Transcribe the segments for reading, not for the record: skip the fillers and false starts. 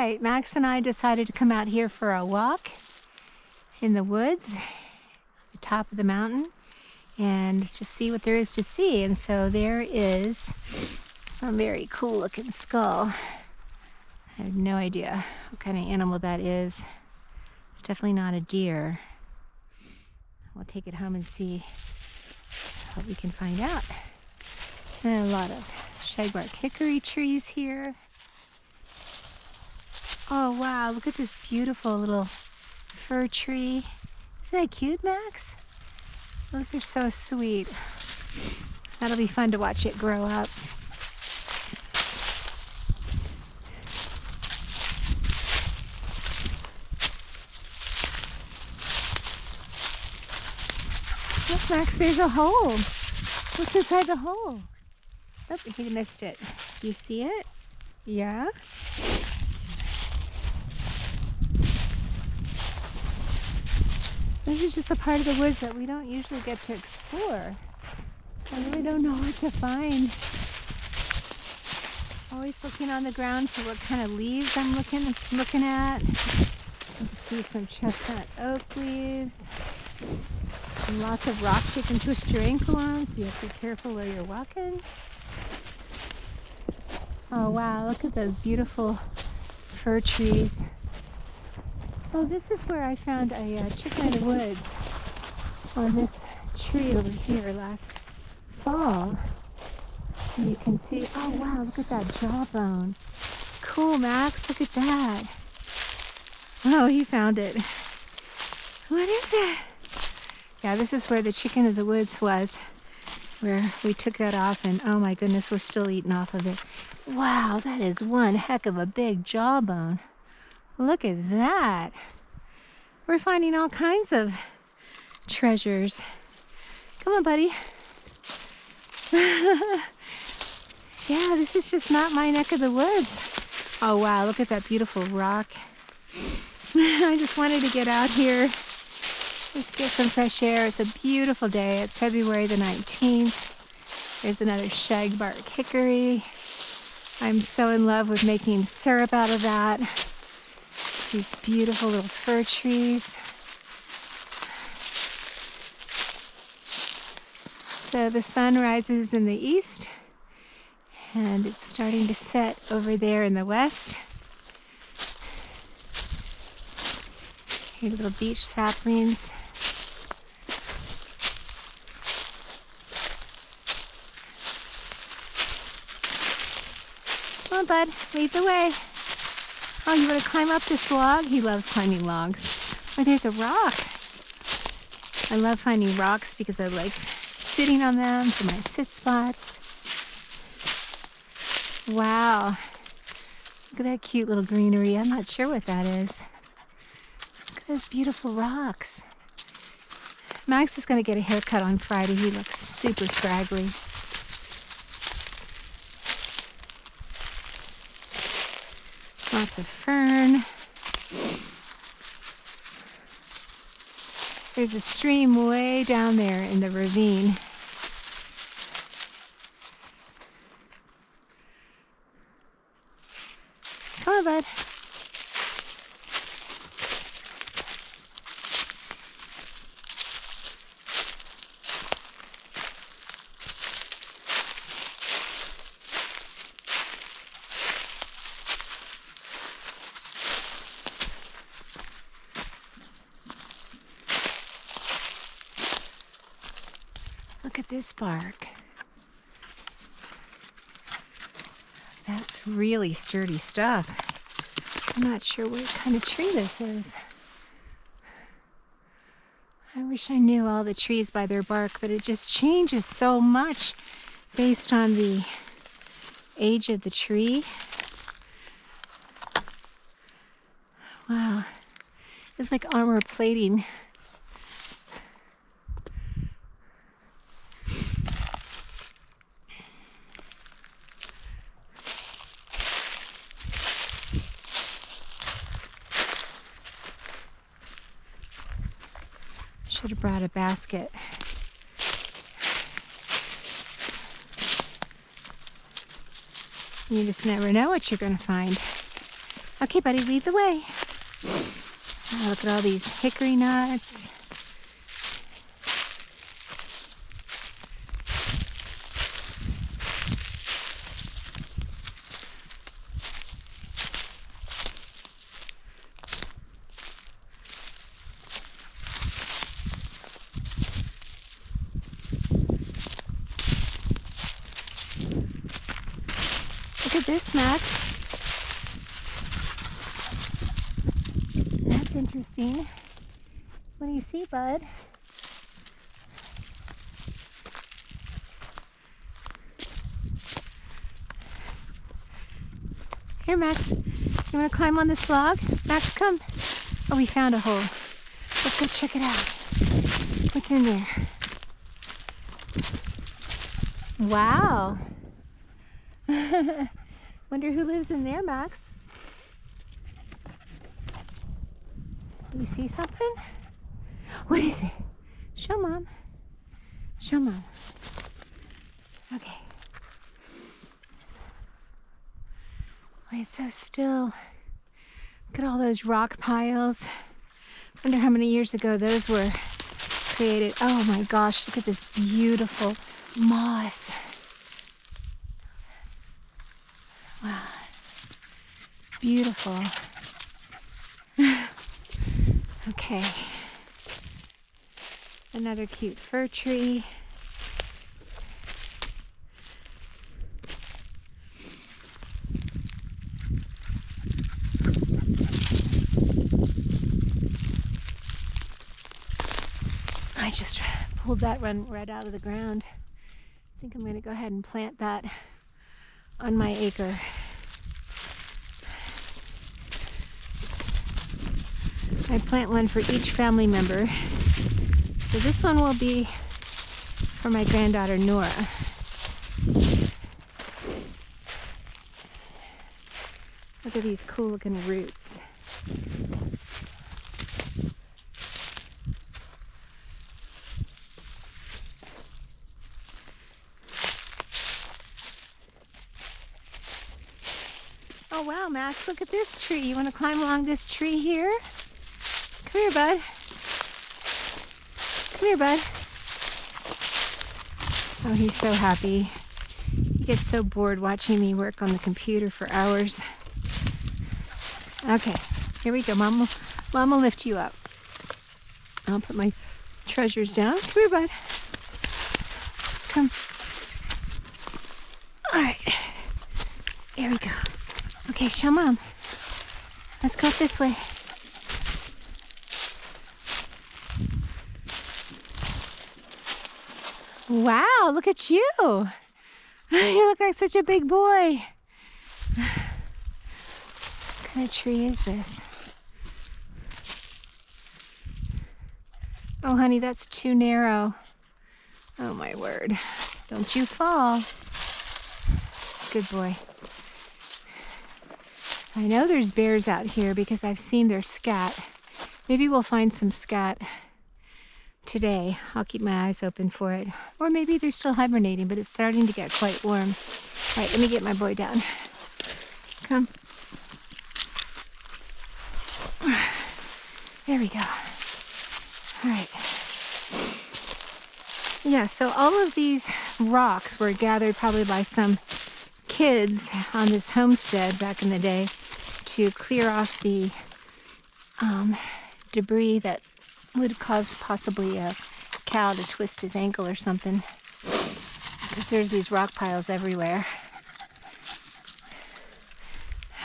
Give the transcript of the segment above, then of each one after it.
right, Max and I decided to come out here for a walk in the woods, the top of the mountain, and just see what there is to see. And so there is some very cool looking skull. I have no idea what kind of animal that is. It's definitely not a deer. We'll take it home and see what we can find out. And a lot of Shagbark Hickory trees here. Oh wow, look at this beautiful little fir tree. Isn't that cute, Max? Those are so sweet. That'll be fun to watch it grow up. Look, Max, there's a hole. What's inside the hole? Oh, he missed it. You see it? Yeah? This is just a part of the woods that we don't usually get to explore. I really don't know what to find. Always looking on the ground for what kind of leaves I'm looking at. You can see some chestnut oak leaves. And lots of rocks you can twist your ankle on, so you have to be careful where you're walking. Oh wow, look at those beautiful fir trees. Oh, this is where I found a chicken in the woods on this tree over here last fall. And you can see, oh wow, look at that jawbone. Cool, Max, look at that. Oh, he found it. What is it? Yeah, this is where the chicken of the woods was, where we took that off, and oh my goodness, we're still eating off of it. Wow, that is one heck of a big jawbone. Look at that. We're finding all kinds of treasures. Come on, buddy. Yeah, this is just not my neck of the woods. Oh wow, look at that beautiful rock. I just wanted to get out here, just get some fresh air. It's a beautiful day. It's February the 19th. There's another Shagbark Hickory. I'm so in love with making syrup out of that. These beautiful little fir trees. So the sun rises in the east and it's starting to set over there in the west. Here, little beach saplings. Come on, bud, lead the way. Oh, you want to climb up this log? He loves climbing logs. Oh, there's a rock. I love finding rocks because I like sitting on them for my sit spots. Wow. Look at that cute little greenery. I'm not sure what that is. Look at those beautiful rocks. Max is going to get a haircut on Friday. He looks super scraggly. Lots of fern. There's a stream way down there in the ravine. Come on, bud. Look at this bark. That's really sturdy stuff. I'm not sure what kind of tree this is. I wish I knew all the trees by their bark, but it just changes so much based on the age of the tree. Wow. It's like armor plating. Should have brought a basket. You just never know what you're going to find. Okay, buddy, lead the way. Oh, look at all these hickory nuts. Look at this, Max. That's interesting. What do you see, bud? Here, Max. You want to climb on this log? Max, come. Oh, we found a hole. Let's go check it out. What's in there? Wow. Wonder who lives in there, Max. You see something? What is it? Show Mom. Show Mom. Okay. Why it's so still. Look at all those rock piles. Wonder how many years ago those were created. Oh my gosh, look at this beautiful moss. Wow. Beautiful. Okay. Another cute fir tree. I just pulled that one right out of the ground. I think I'm going to go ahead and plant that on my acre. I plant one for each family member. So this one will be for my granddaughter Nora. Look at these cool looking roots. Oh wow, Max, look at this tree. You want to climb along this tree here? Come here, bud. Come here, bud. Oh, he's so happy. He gets so bored watching me work on the computer for hours. Okay, here we go. Mom will lift you up. I'll put my treasures down. Come here, bud. Come. All right. There we go. Okay, show Mom. Let's go up this way. Wow, look at you. You look like such a big boy. What kind of tree is this? Oh, honey, that's too narrow. Oh, my word. Don't you fall. Good boy. I know there's bears out here because I've seen their scat. Maybe we'll find some scat today. I'll keep my eyes open for it. Or maybe they're still hibernating, but it's starting to get quite warm. All right, let me get my boy down. Come. There we go. All right. Yeah, so all of these rocks were gathered probably by some kids on this homestead back in the day to clear off the debris that would cause possibly a cow to twist his ankle or something, because there's these rock piles everywhere.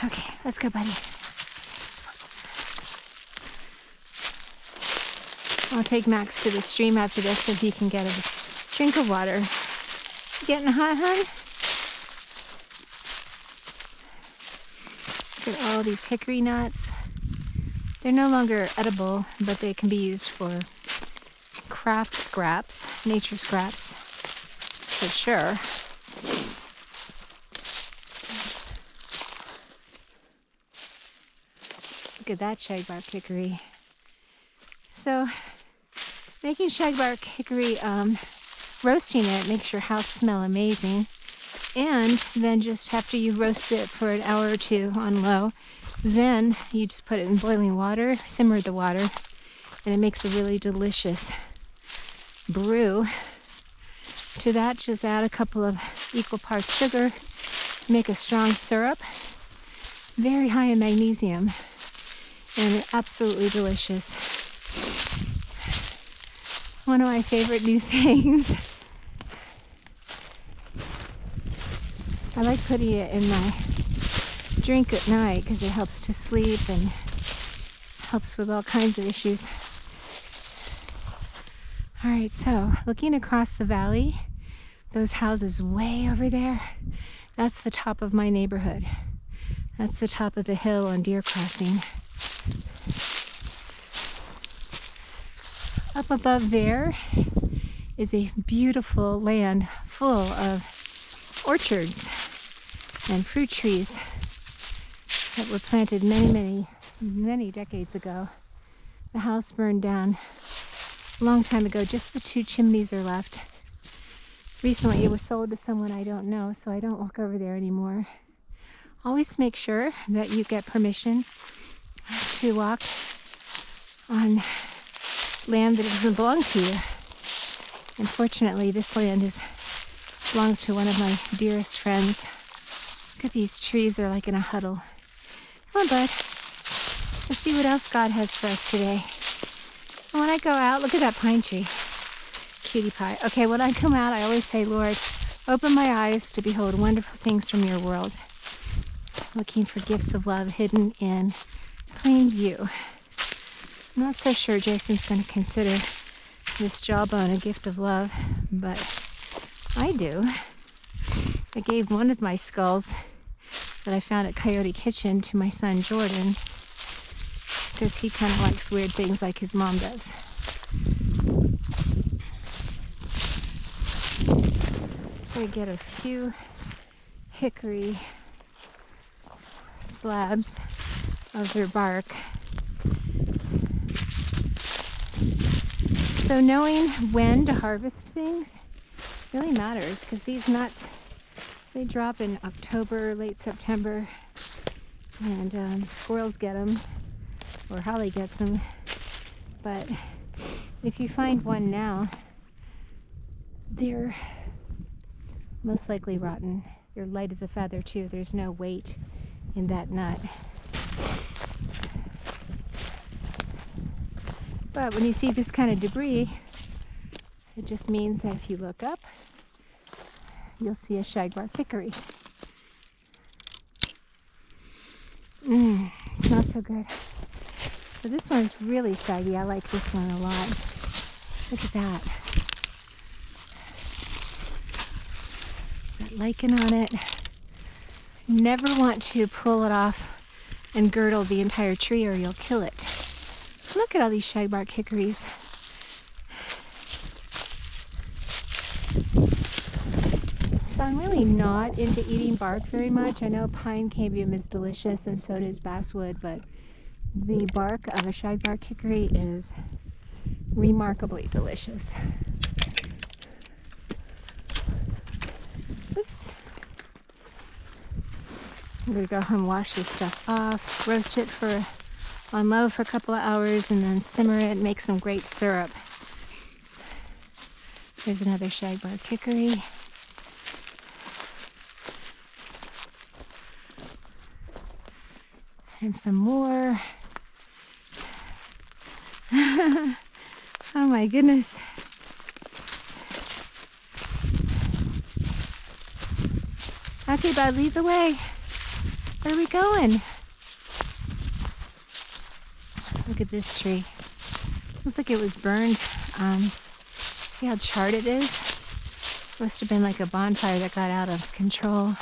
Okay, let's go, buddy. I'll take Max to the stream after this so he can get a drink of water. You getting hot, hon? Look at all these hickory nuts. They're no longer edible, but they can be used for craft scraps, nature scraps, for sure. Look at that shagbark hickory. So, making shagbark hickory, roasting it makes your house smell amazing. And then just after you roast it for an hour or two on low, Then you just put it in boiling water, simmer the water, and it makes a really delicious brew. To that, just add a couple of equal parts sugar, make a strong syrup, very high in magnesium, and absolutely delicious. One of my favorite new things. I like putting it in my drink at night because it helps to sleep and helps with all kinds of issues. All right, so looking across the valley, those houses way over there, that's the top of my neighborhood. That's the top of the hill on Deer Crossing. Up above there is a beautiful land full of orchards and fruit trees that were planted many decades ago. The house burned down a long time ago. Just the 2 chimneys are left. Recently it was sold to someone I don't know, so I don't walk over there anymore. Always make sure that you get permission to walk on land that doesn't belong to you. Unfortunately, this land belongs to one of my dearest friends. Look at these trees, they're like in a huddle. Come on, bud. Let's see what else God has for us today. And when I go out, look at that pine tree. Cutie pie. Okay, when I come out, I always say, Lord, open my eyes to behold wonderful things from your world. Looking for gifts of love hidden in plain view. I'm not so sure Jason's going to consider this jawbone a gift of love, but I do. I gave one of my skulls that I found at Coyote Kitchen to my son Jordan because he kind of likes weird things like his mom does. I'm going to get a few hickory slabs of their bark. So knowing when to harvest things really matters, because these nuts, they drop in October, late September, and squirrels get them, or Holly gets them. But if you find one now, they're most likely rotten. They're light as a feather too. There's no weight in that nut. But when you see this kind of debris, it just means that if you look up, you'll see a shagbark hickory. It smells so good. So this one's really shaggy. I like this one a lot. Look at that. Got lichen on it. Never want to pull it off and girdle the entire tree or you'll kill it. Look at all these shagbark hickories. So I'm really not into eating bark very much. I know pine cambium is delicious and so does basswood, but the bark of a shagbark hickory is remarkably delicious. Oops. I'm going to go home, wash this stuff off, roast it on low for a couple of hours, and then simmer it and make some great syrup. There's another shagbark hickory. And some more. Oh my goodness. Okay, bud, lead the way. Where are we going? Look at this tree. Looks like it was burned. See how charred it is? Must have been like a bonfire that got out of control.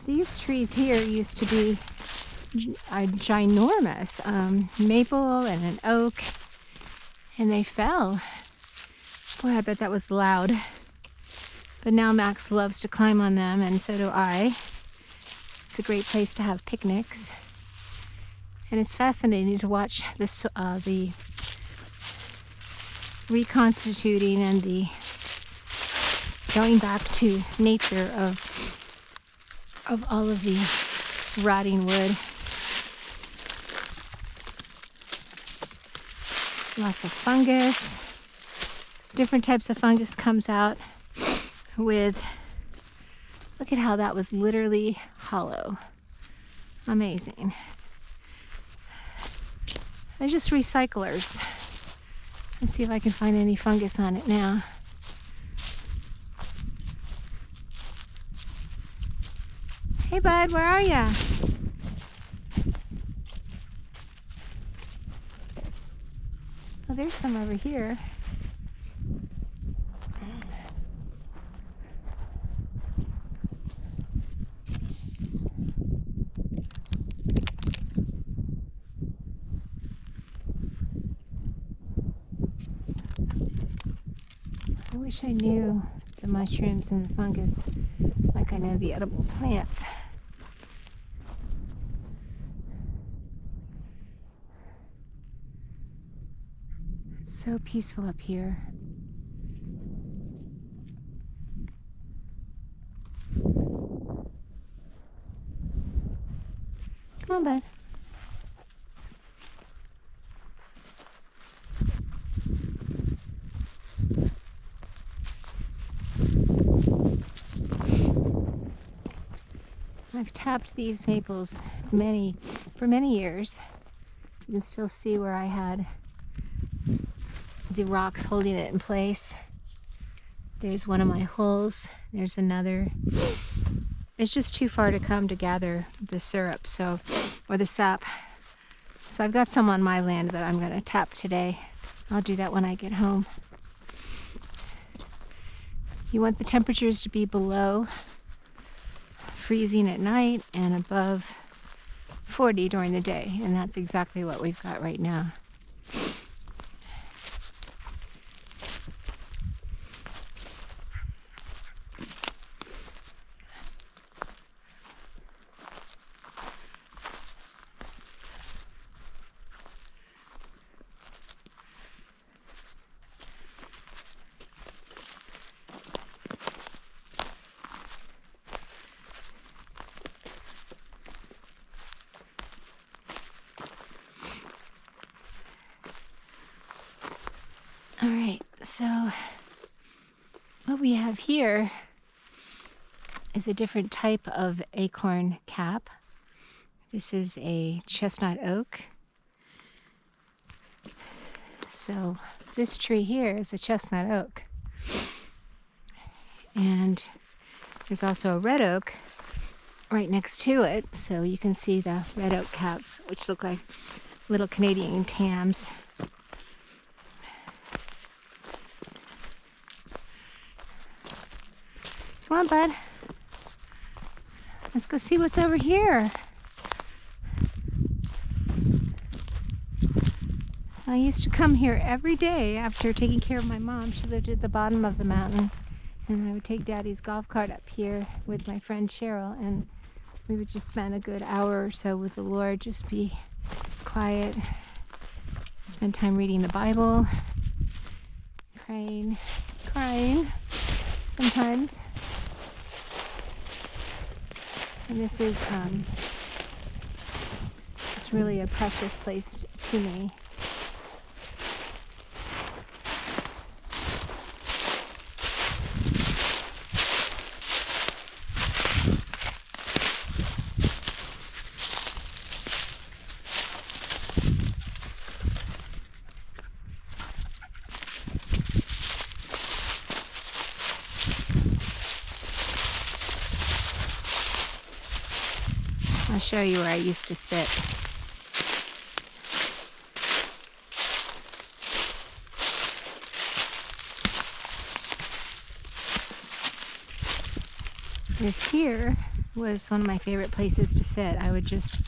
These trees here used to be ginormous, maple and an oak, and they fell. Boy, I bet that was loud. But now Max loves to climb on them, and so do I. It's a great place to have picnics. And it's fascinating to watch this, the reconstituting and the going back to nature of all of the rotting wood. Lots of fungus. Different types of fungus comes out with, look at how that was literally hollow. Amazing. They're just recyclers. Let's see if I can find any fungus on it now. Hey bud, where are ya? Oh, there's some over here. I wish I knew the mushrooms and the fungus like I know the edible plants. It's so peaceful up here. Come on, bud. I've tapped these maples for many years. You can still see where I had the rocks holding it in place. There's one of my holes. There's another. It's just too far to come to gather the syrup, or the sap. So I've got some on my land that I'm going to tap today. I'll do that when I get home. You want the temperatures to be below freezing at night and above 40 during the day, and that's exactly what we've got right now. All right, so what we have here is a different type of acorn cap. This is a chestnut oak. So this tree here is a chestnut oak. And there's also a red oak right next to it. So you can see the red oak caps, which look like little Canadian tams. Come on, bud. Let's go see what's over here. I used to come here every day after taking care of my mom. She lived at the bottom of the mountain. And I would take Daddy's golf cart up here with my friend Cheryl, and we would just spend a good hour or so with the Lord, just be quiet, spend time reading the Bible, praying, crying sometimes. And this is it's really a precious place to me. I'll show you where I used to sit. This here was one of my favorite places to sit. I would just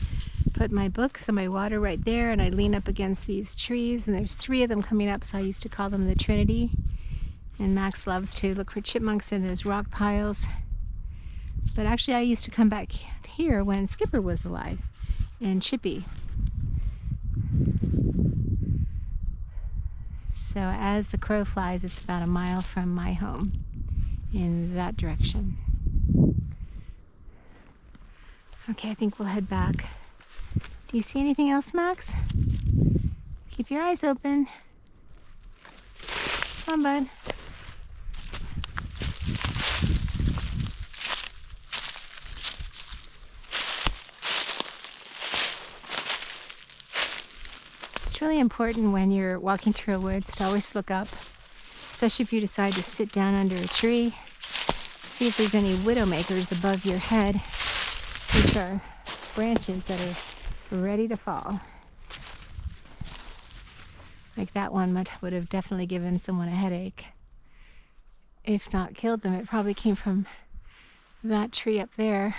put my books and my water right there, and I'd lean up against these trees, and there's 3 of them coming up, so I used to call them the Trinity. And Max loves to look for chipmunks in those rock piles. But actually I used to come back here when Skipper was alive and Chippy. So as the crow flies, it's about a mile from my home in that direction. Okay, I think we'll head back. Do you see anything else, Max? Keep your eyes open. Come on, bud. It's really important when you're walking through a woods to always look up, especially if you decide to sit down under a tree. See if there's any widowmakers above your head, which are branches that are ready to fall. Like that one would have definitely given someone a headache. If not killed them, it probably came from that tree up there.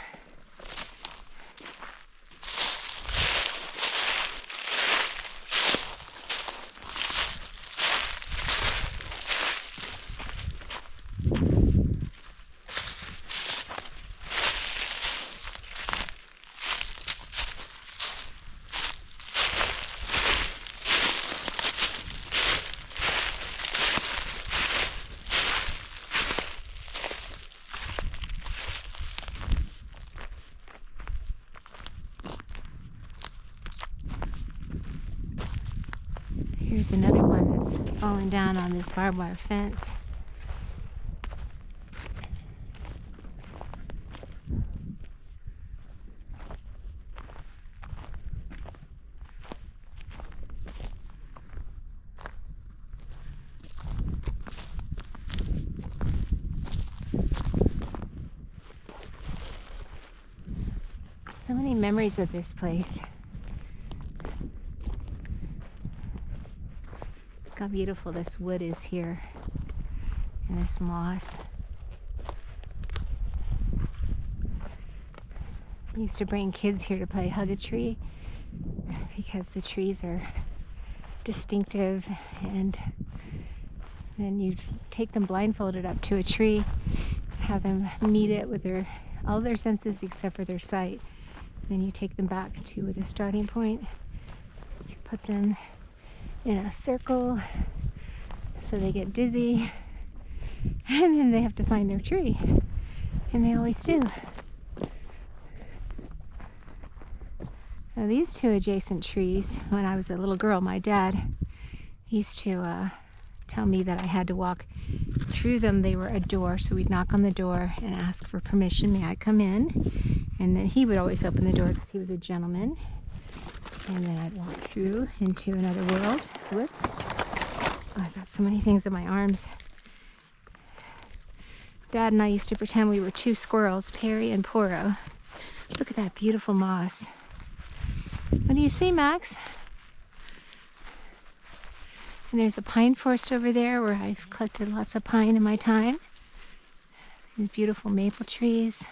Here's another one that's fallen down on this barbed wire fence. So many memories of this place. Look how beautiful this wood is here, and this moss. I used to bring kids here to play hug a tree because the trees are distinctive, and then you take them blindfolded up to a tree, have them meet it with all their senses except for their sight. Then you take them back to the starting point, put them in a circle so they get dizzy, and then they have to find their tree, and they always do. Now these two adjacent trees, when I was a little girl, my dad used to tell me that I had to walk through them. They were a door, so we'd knock on the door and ask for permission, may I come in? And then he would always open the door because he was a gentleman. And then I'd walk through into another world. Whoops. Oh, I've got so many things in my arms. Dad and I used to pretend we were two squirrels, Perry and Poro. Look at that beautiful moss. What do you see, Max? And there's a pine forest over there where I've collected lots of pine in my time. These beautiful maple trees.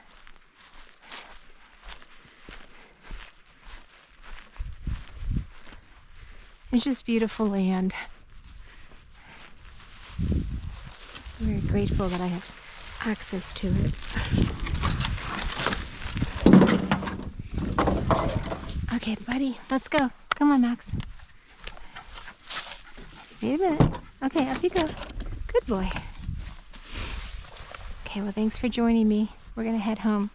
It's just beautiful land. I'm very grateful that I have access to it. Okay, buddy, let's go. Come on, Max. Wait a minute. Okay, up you go. Good boy. Okay, well, thanks for joining me. We're gonna head home.